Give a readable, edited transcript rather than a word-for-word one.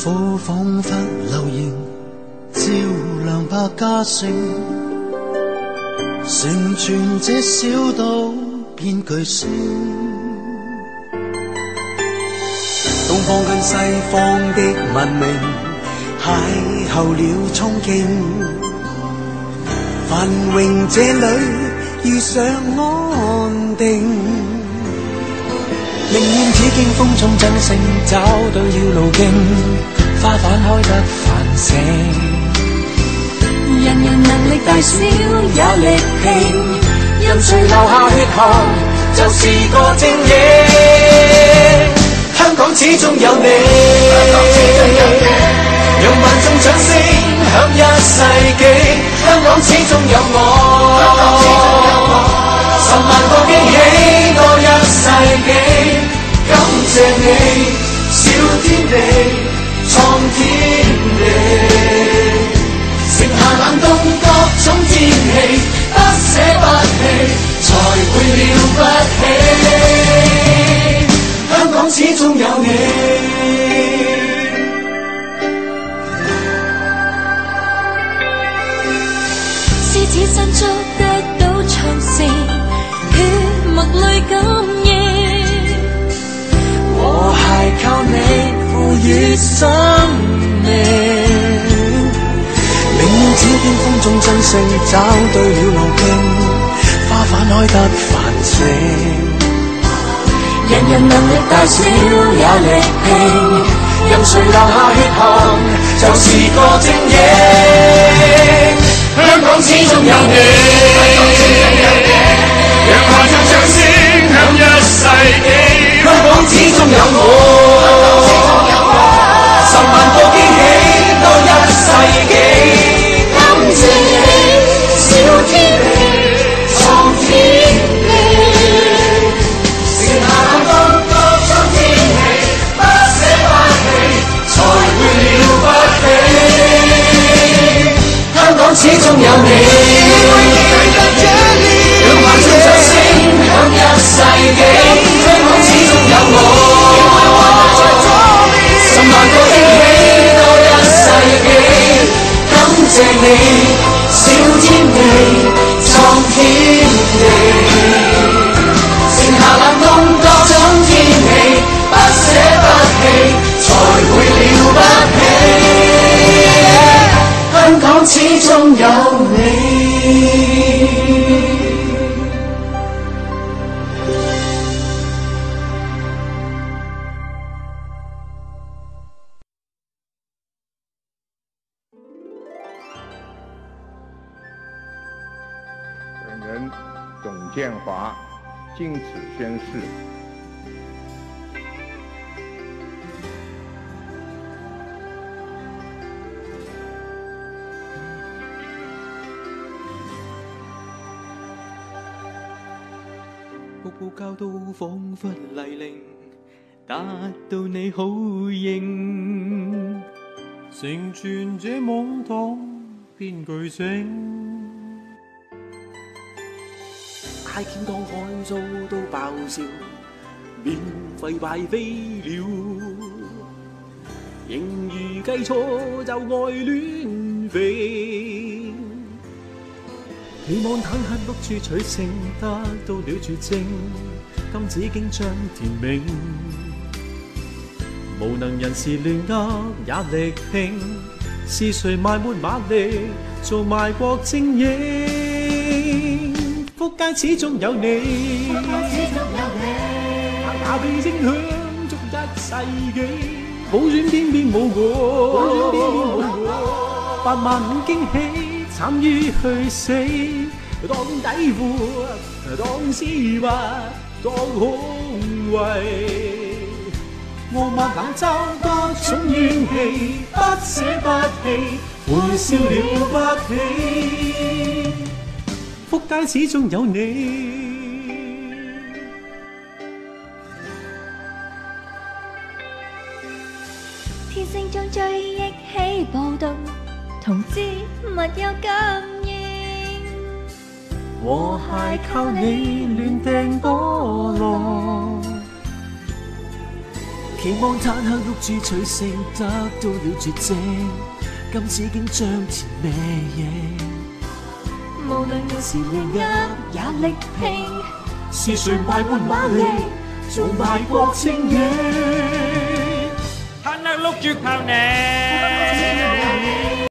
苦仿佛流螢，照亮百家姓，成全這小島變巨星。東方跟西方的文明邂逅了憧憬，繁榮這裏遇上安定。寧願只經風中爭勝，找對了路徑，花瓣開得繁盛。人人能力大小也力拼，任誰流下血汗，就是個精英。香港始終有你，讓萬眾掌聲響一世紀。香港始終有我，10萬個驚喜多一世紀。感謝你，小天地，創天地，剩下冷凍各種戰氣，不捨不棄，才會了不起。香港始終有你。獅子山捉得到長城，血脈裏感應。和諧靠你賦予生命，寧願只經風中爭勝，找對了路徑，花瓣開得繁盛。人人能力大小也力拼，任誰流下血汗，就是個精英。香港始終有你，讓萬眾掌聲響一世紀。香港始終有我，10萬個驚喜多一世紀。感謝你，小天地，創天地，剩下冷凍各種天氣，不捨不棄，才會了不起。香港始終有你，讓萬眾掌聲響一世紀。香港始終有我，10萬個驚喜多一世紀。感謝你，小天地，創天地，剩下冷凍各種天氣，不捨不棄，才會了不起。香港始終有你。本人董建华经此宣誓。步步教導彷彿泥濘，達到你好應，成全這網堂變巨星。大見當海數都爆笑，免費派飛了，盈餘計錯就愛亂飛。希望坦克碌處取勝，得到了絕症，金紫荊將填明。無能人士亂噏也力拼，是誰埋沒馬力做賣國精英？福街始終有你，下邊聲響足一世紀，普選偏偏冇我，8萬5驚喜慘於去死，當底褲當絲襪當胸圍，傲慢冷嘲各種怨氣，不捨不棄，會笑了不起。福街始終有你。天星中追憶起報道，同志密有感應，和諧靠你亂掟波浪，期望坦克碌住取勝，得到了絕症，今次竟將前未贏。無論要是力壓也力拼，是誰賣換馬力，做賣國情義？坦克碌住靠你。